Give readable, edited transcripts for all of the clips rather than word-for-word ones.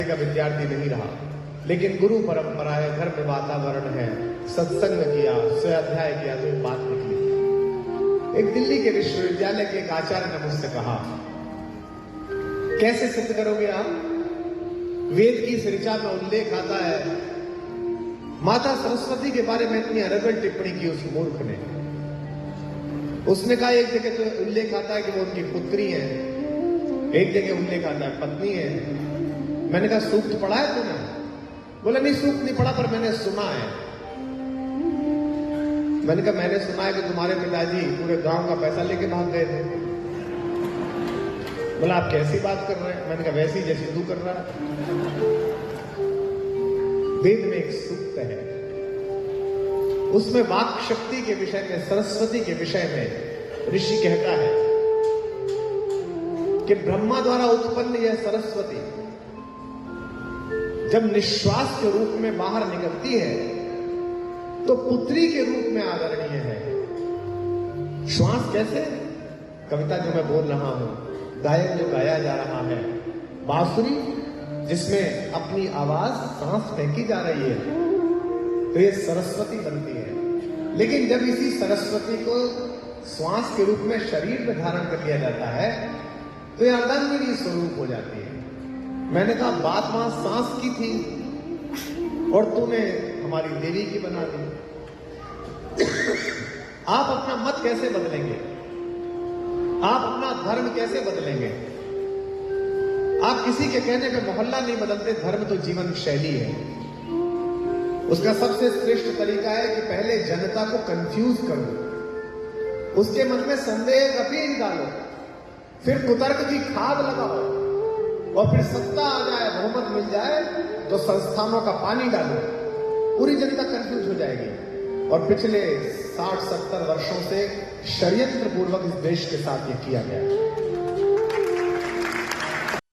का विद्यार्थी नहीं रहा, लेकिन गुरु परंपरा है, घर में वातावरण है, सत्संग किया, स्वाध्याय किया तो एक बात निकली। एक दिल्ली के विश्वविद्यालय के एक आचार्य ने मुझसे कहा, कैसे सिद्ध करोगे आप? वेद की इस ऋचा में उल्लेख आता है, माता सरस्वती के बारे में इतनी अरगल टिप्पणी की उस मूर्ख ने। उसने कहा एक जगह तो उल्लेख आता है कि वो उनकी पुत्री है, एक जगह उल्लेख आता है पत्नी है। मैंने कहा सूक्त पढ़ा है तूने? बोला नहीं सूक्त नहीं पढ़ा, पर मैंने सुना है। मैंने कहा मैंने सुना है कि तुम्हारे पिताजी पूरे गांव का पैसा लेके भाग गए थे। बोला आप कैसी बात कर रहे हैं? मैंने कहा वैसी जैसी तू कर रहा है। वेद में एक सूक्त है, उसमें वाक शक्ति के विषय में, सरस्वती के विषय में ऋषि कहता है कि ब्रह्मा द्वारा उत्पन्न यह सरस्वती जब निश्वास के रूप में बाहर निकलती है तो पुत्री के रूप में आदरणीय है। श्वास कैसे? कविता जो मैं बोल रहा हूं, गायन जो गाया जा रहा है, बांसुरी जिसमें अपनी आवाज सांस फेंकी जा रही है, तो ये सरस्वती बनती है। लेकिन जब इसी सरस्वती को श्वास के रूप में शरीर में धारण कर लिया जाता है तो ये अर्धांगिनी स्वरूप हो जाती है। मैंने कहा बात वहां सांस की थी और तूने हमारी देवी की बना दी। आप अपना मत कैसे बदलेंगे? आप अपना धर्म कैसे बदलेंगे? आप किसी के कहने पे मोहल्ला नहीं बदलते। धर्म तो जीवन शैली है। उसका सबसे श्रेष्ठ तरीका है कि पहले जनता को कंफ्यूज करो, उसके मन में संदेह कभी डालो, फिर कुतर्क की खाद लगाओ, और फिर सत्ता आ जाए, बहुमत मिल जाए तो संस्थानों का पानी डालो, पूरी जनता कंफ्यूज हो जाएगी। और पिछले 60-70 वर्षों से षड्यंत्र पूर्वक इस देश के साथ ये किया गया है।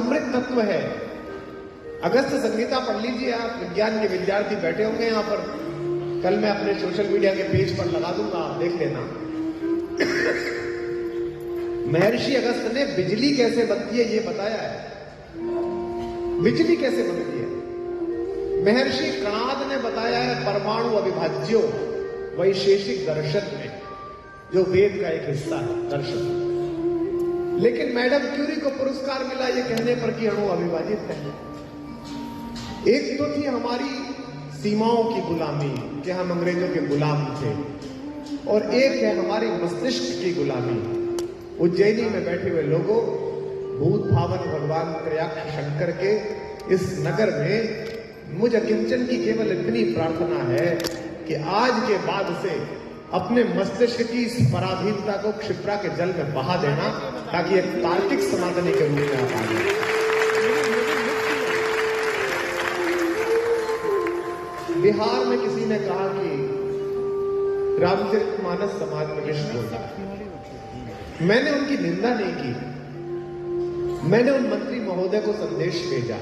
अमृत तत्व है। अगस्त संहिता पढ़ लीजिए आप, विज्ञान के विद्यार्थी बैठे होंगे यहां पर, कल मैं अपने सोशल मीडिया के पेज पर लगा दूंगा, आप देख लेना। महर्षि अगस्त ने बिजली कैसे बनती है ये बताया है। बिजली कैसे बनती है महर्षि कणाद ने बताया है, परमाणु अविभाज्यो वैशेषिक दर्शन में, जो वेद का एक हिस्सा है दर्शन। लेकिन मैडम क्यूरी को पुरस्कार मिला ये कहने पर कि अणु अविभाजित है। एक तो थी हमारी सीमाओं की गुलामी कि हम अंग्रेजों के गुलाम थे, और एक है हमारी मस्तिष्क की गुलामी। उज्जैनी में बैठे हुए लोगों, भूत भावन भगवान त्रयाक्ष शंकर के इस नगर में मुझ अकिंचन की केवल इतनी प्रार्थना है कि आज के बाद से अपने मस्तिष्क की इस पराधीनता को क्षिप्रा के जल में बहा देना, ताकि एक तार्किक समाधान के रूप में आप आ जाए। बिहार में किसी ने कहा कि रामचरितमानस समाज में विष बोलता है। मैंने उनकी निंदा नहीं की, मैंने उन मंत्री महोदय को संदेश भेजा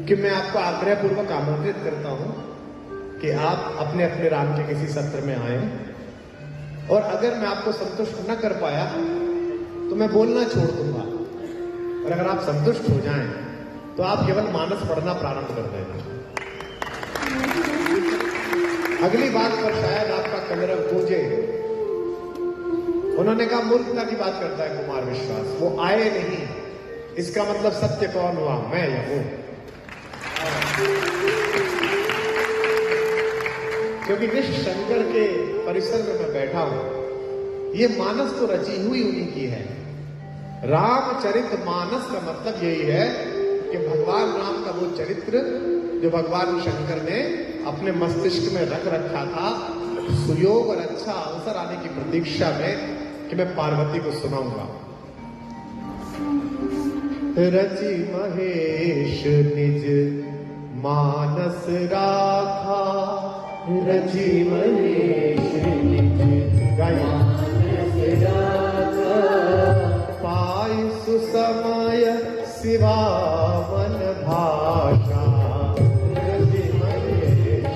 कि मैं आपको आग्रहपूर्वक आमंत्रित करता हूं कि आप अपने अपने राम के किसी सत्र में आए, और अगर मैं आपको संतुष्ट न कर पाया तो मैं बोलना छोड़ दूंगा, और अगर आप संतुष्ट हो जाएं तो आप केवल मानस पढ़ना प्रारंभ कर देना। अगली बात पर शायद आपका कलरव पूजे। उन्होंने कहा मूर्खता की बात करता है कुमार विश्वास, वो आए नहीं, इसका मतलब सत्य कौन हुआ, मैं या वो? क्योंकि विश्व शंकर के परिसर में मैं बैठा हूं, ये मानस तो रची हुई उन्हीं की है। रामचरित मानस का मतलब यही है कि भगवान राम का वो चरित्र जो भगवान शंकर ने अपने मस्तिष्क में रख रखा था, सुयोग और अच्छा अवसर आने की प्रतीक्षा में कि मैं पार्वती को सुनाऊंगा। रचि महेश निज मानस राखा, रचि महेश निज मानस राखा, पाई सुसमय शिवावन भाषा, रचि महेश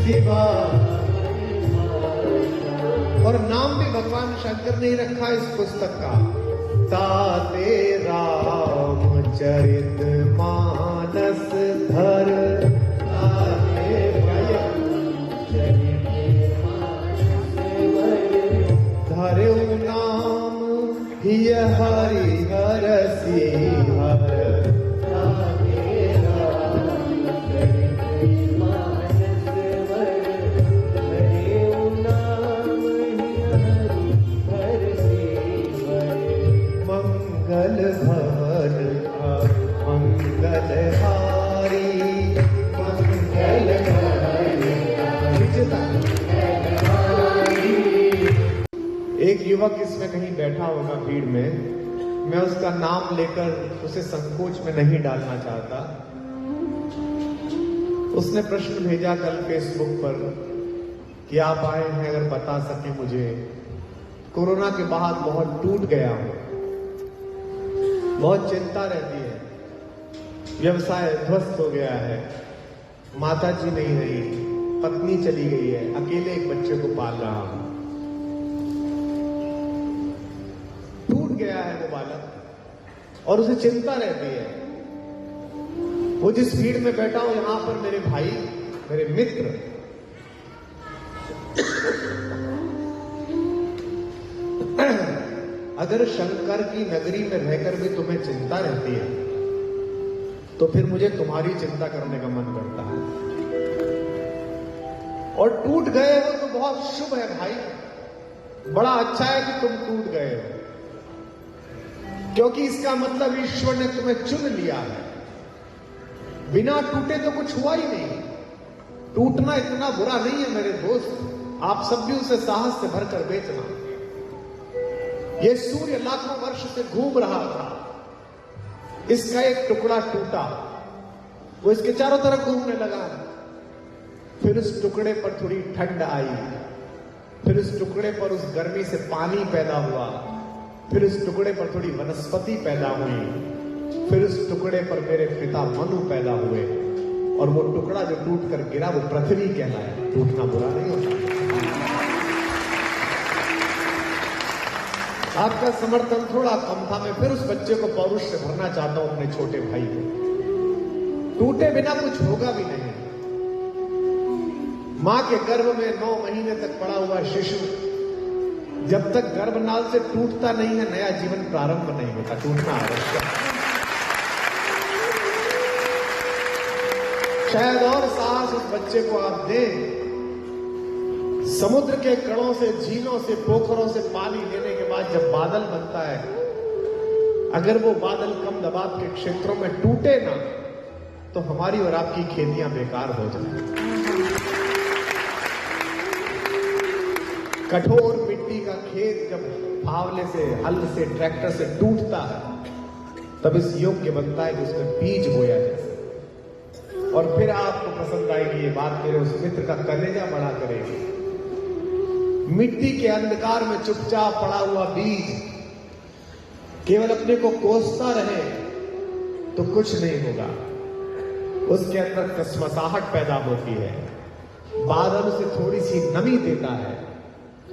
शिवा। और नाम भी भगवान शंकर नहीं रखा इस पुस्तक का, ताते रामचरित मानस धर, धरे नाम हिय हरि हर सिंहर, मंगल भवन मंगल हारी, मंगल एक युवक इसमें कहीं बैठा होगा भीड़ में, मैं उसका नाम लेकर उसे संकोच में नहीं डालना चाहता। उसने प्रश्न भेजा कल फेसबुक पर कि आप आए हैं, अगर बता सके मुझे, कोरोना के बाद बहुत टूट गया हूं, बहुत चिंता रहती है, व्यवसाय ध्वस्त हो गया है, माता जी नहीं रही, पत्नी चली गई है, अकेले एक बच्चे को पाल रहा हूं, टूट गया है वो बालक और उसे चिंता रहती है। वो जिस भीड़ में बैठा हो, यहां पर मेरे भाई, मेरे मित्र, अगर शंकर की नगरी में रहकर भी तुम्हें चिंता रहती है तो फिर मुझे तुम्हारी चिंता करने का मन करता है। और टूट गए हो तो बहुत शुभ है भाई, बड़ा अच्छा है कि तुम टूट गए हो, क्योंकि इसका मतलब ईश्वर ने तुम्हें चुन लिया है। बिना टूटे तो कुछ हुआ ही नहीं। टूटना इतना बुरा नहीं है मेरे दोस्त, आप सब भी उसे साहस से भरकर बेचना। यह सूर्य लाखों वर्ष से घूम रहा था, इसका एक टुकड़ा टूटा, वो इसके चारों तरफ घूमने लगा, फिर उस टुकड़े पर थोड़ी ठंड आई, फिर उस टुकड़े पर उस गर्मी से पानी पैदा हुआ, फिर उस टुकड़े पर थोड़ी वनस्पति पैदा हुई, फिर उस टुकड़े पर मेरे पिता मनु पैदा हुए, और वो टुकड़ा जो टूट कर गिरा वो पृथ्वी कहलाया। टूटना बुरा नहीं होता। आपका समर्थन थोड़ा कम था, मैं फिर उस बच्चे को पौरुष से भरना चाहता हूं, अपने छोटे भाई को। टूटे बिना कुछ होगा भी नहीं। मां के गर्भ में 9 महीने तक पड़ा हुआ शिशु जब तक गर्भनाल से टूटता नहीं है, नया जीवन प्रारंभ नहीं होता। टूटना आवश्यक। शायद और साहस उस बच्चे को आप दें। समुद्र के कणों से, झीलों से, पोखरों से पानी लेने के बाद जब बादल बनता है, अगर वो बादल कम दबाव के क्षेत्रों में टूटे ना तो हमारी और आपकी खेतियां बेकार हो जाए। कठोर मिट्टी का खेत जब फावले से, हल से, ट्रैक्टर से टूटता है, तब इस योग्य बनता है कि उसमें बीज बोया जाए। और फिर आपको पसंद आएगी ये बात, मेरे उस मित्र का कलेजा बड़ा करेगी। मिट्टी के अंधकार में चुपचाप पड़ा हुआ बीज केवल अपने को कोसता रहे तो कुछ नहीं होगा। उसके अंदर कसमसाहट पैदा होती है, बादल उसे थोड़ी सी नमी देता है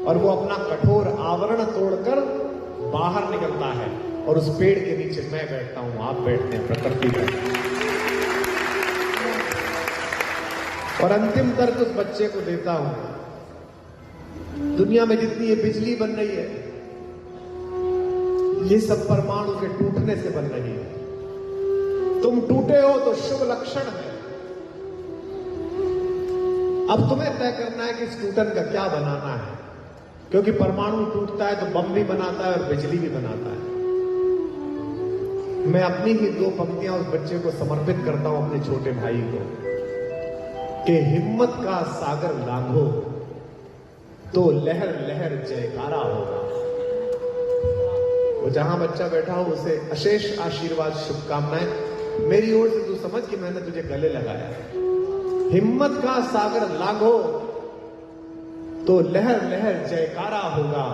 और वो अपना कठोर आवरण तोड़कर बाहर निकलता है। और उस पेड़ के नीचे मैं बैठता हूं, आप बैठते हैं, प्रकृति पर। और अंतिम तर्क उस बच्चे को देता हूं, दुनिया में जितनी ये बिजली बन रही है, ये सब परमाणु के टूटने से बन रही है। तुम टूटे हो तो शुभ लक्षण है। अब तुम्हें तय करना है कि इस टूटन का क्या बनाना है, क्योंकि परमाणु टूटता है तो बम भी बनाता है और बिजली भी बनाता है। मैं अपनी ही 2 पंक्तियां उस बच्चे को समर्पित करता हूं, अपने छोटे भाई को, कि हिम्मत का सागर लांघो तो लहर लहर जयकारा होगा। वो जहां बच्चा बैठा हो उसे अशेष आशीर्वाद, शुभकामनाएं मेरी ओर से। तू समझ कि मैंने तुझे गले लगाया। हिम्मत का सागर लांघो तो लहर लहर जयकारा होगा।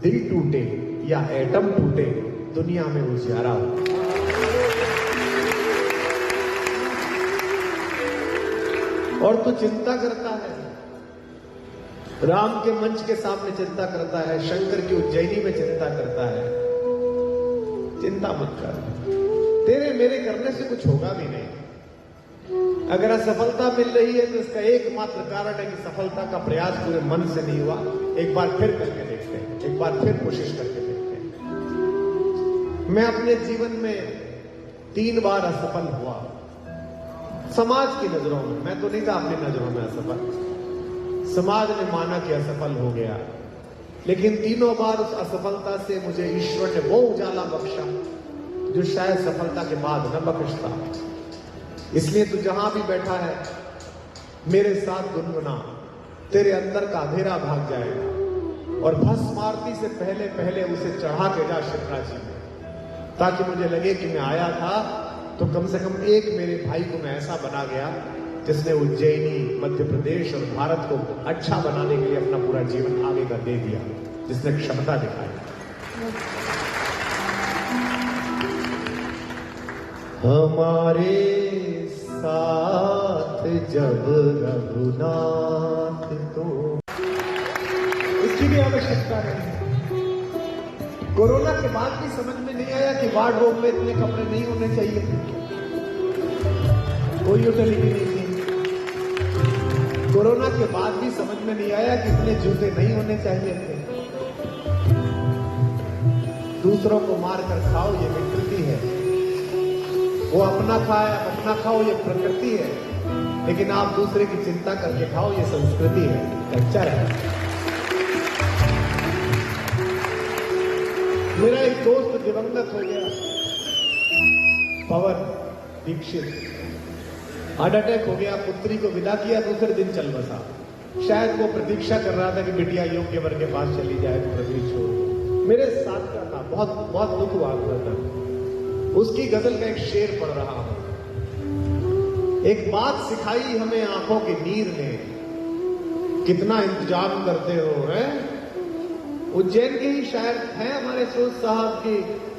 दिल टूटे या एटम टूटे, दुनिया में उजियारा होगा। और तू चिंता करता है राम के मंच के सामने चिंता करता है, शंकर की उज्जैनी में चिंता करता है। चिंता मत कर, तेरे मेरे करने से कुछ होगा भी नहीं। अगर असफलता मिल रही है तो इसका एकमात्र कारण है कि सफलता का प्रयास पूरे मन से नहीं हुआ। एक बार फिर करके देखते हैं, एक बार फिर कोशिश करके देखते हैं। मैं अपने जीवन में 3 बार असफल हुआ, समाज की नजरों में। मैं तो नहीं था अपनी नजरों में असफल, समाज ने माना कि असफल हो गया, लेकिन तीनों बार उस असफलता से मुझे ईश्वर ने वो उजाला बख्शा जो शायद सफलता के बाद न बख्शता। इसलिए तू जहां भी बैठा है मेरे साथ गुनगुना, तेरे अंदर का अंधेरा भाग जाएगा। और भस्म आरती से पहले पहले उसे चढ़ा के जा शिवराज जी में, ताकि मुझे लगे कि मैं आया था तो कम से कम एक मेरे भाई को मैं ऐसा बना गया जिसने उज्जैनी, मध्य प्रदेश और भारत को अच्छा बनाने के लिए अपना पूरा जीवन आगे का दे दिया, जिसने क्षमता दिखाई। हमारे साथ जब रघुनाथ तो इसकी भी आवश्यकता नहीं है। कोरोना के बाद भी समझ में नहीं आया कि वार्डरोब में इतने कपड़े नहीं होने चाहिए थे, कोई यूटिलिटी नहीं थी। कोरोना के बाद भी समझ में नहीं आया कि इतने जूते नहीं होने चाहिए थे। दूसरों को मार कर खाओ ये विकृति है, वो अपना खाए आप अपना खाओ ये प्रकृति है, लेकिन आप दूसरे की चिंता करके खाओ ये संस्कृति है, कल्चर है। मेरा एक दोस्त दिवंगत हो गया, पवन दीक्षित, हार्ट अटैक हो गया, पुत्री को विदा किया, दूसरे दिन चल बसा। शायद वो प्रतीक्षा कर रहा था कि बिटिया योग्य वर के पास चली जाए तो पृथ्वी छोड़। मेरे साथ का था, बहुत बहुत दुख हुआ था। उसकी गजल का एक शेर पढ़ रहा हूं। एक बात सिखाई हमें आंखों की नीर ने, कितना इंतजाम करते हो है। उज्जैन के ही शायर हैं हमारे सूद साहब की,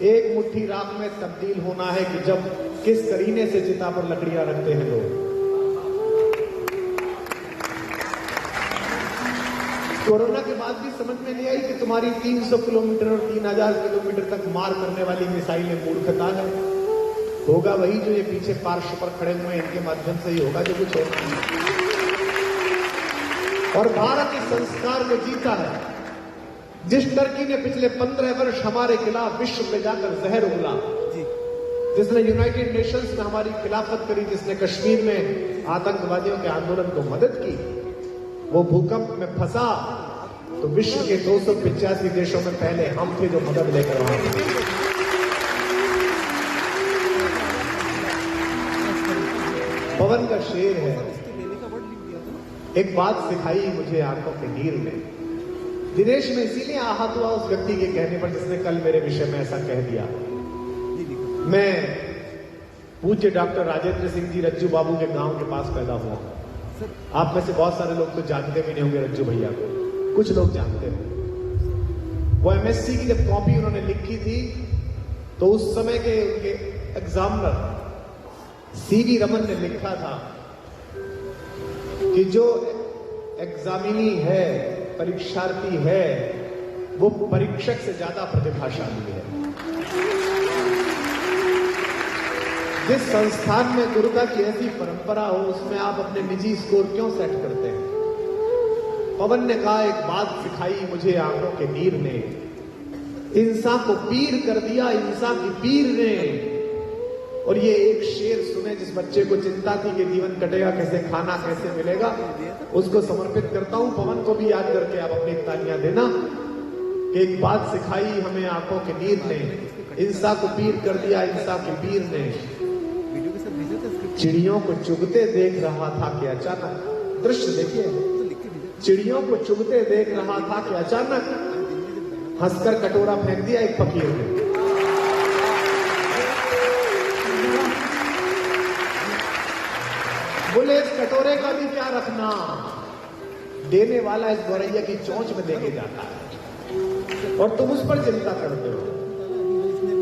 एक मुट्ठी राख में तब्दील होना है कि जब किस करीने से चिता पर लकड़ियां रखते हैं लोग। कोरोना के बाद भी समझ में नहीं आई कि तुम्हारी 300 किलोमीटर और 3000 किलोमीटर तक मार करने वाली मिसाइलें मूर्खता है। होगा वही जो ये पीछे पार्श्व पर खड़े हुए, इनके माध्यम से ही होगा जो कुछ होगा। और भारत इस संस्कार को जीता है। जिस टर्की ने पिछले 15 वर्ष हमारे खिलाफ विश्व में जाकर जहर उगला, जिसने यूनाइटेड नेशंस में हमारी खिलाफत करी, जिसने कश्मीर में आतंकवादियों के आंदोलन को मदद की, वो भूकंप में फंसा तो विश्व के 285 देशों में पहले हम थे जो मदद लेकर आए। पवन का शेर है, एक बात सिखाई मुझे आंखों के नीर में। दिनेश में इसीलिए आहत हुआ उस व्यक्ति के कहने पर जिसने कल मेरे विषय में ऐसा कह दिया। मैं पूज्य डॉक्टर राजेंद्र सिंह जी रज्जू बाबू के गांव के पास पैदा हुआ। आप में से बहुत सारे लोग तो जानते भी नहीं होंगे रज्जू भैया को, कुछ लोग जानते हैं। वो एमएससी की जब कॉपी उन्होंने लिखी थी तो उस समय के उनके एग्जामिनर सीवी रमन ने लिखा था कि जो एग्जामिनी है, परीक्षार्थी है, वो परीक्षक से ज्यादा प्रतिभाशाली है। जिस संस्थान में गुरुता की ऐसी परंपरा हो उसमें आप अपने निजी स्कोर क्यों सेट करते हैं? पवन ने कहा, एक बात सिखाई मुझे आंखों के नीर ने, इंसान को पीर कर दिया इंसान की पीर ने। और ये एक शेर सुने जिस बच्चे को चिंता थी कि जीवन कटेगा कैसे, खाना कैसे मिलेगा, उसको समर्पित करता हूं। पवन को भी याद करके आप अपनी तालियां देना कि एक बात सिखाई हमें आंखों के नीर ने, इंसान को पीर कर दिया इंसान की पीर ने। चिड़ियों को चुगते देख रहा था कि अचानक, दृश्य देखिए, चिड़ियों को चुगते देख रहा था कि अचानक हंसकर कटोरा फेंक दिया एक फकीर ने। बोले इस कटोरे का भी क्या रखना, देने वाला इस गौरैया की चोंच में देके जाता है और तुम उस पर चिंता करते हो।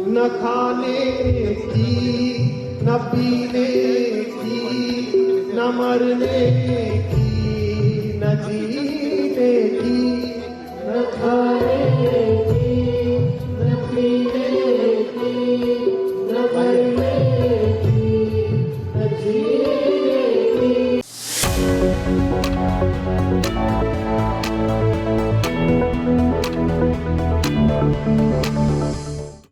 न खाने की, न पीने की, न मरने की, न जीने देखी न खाए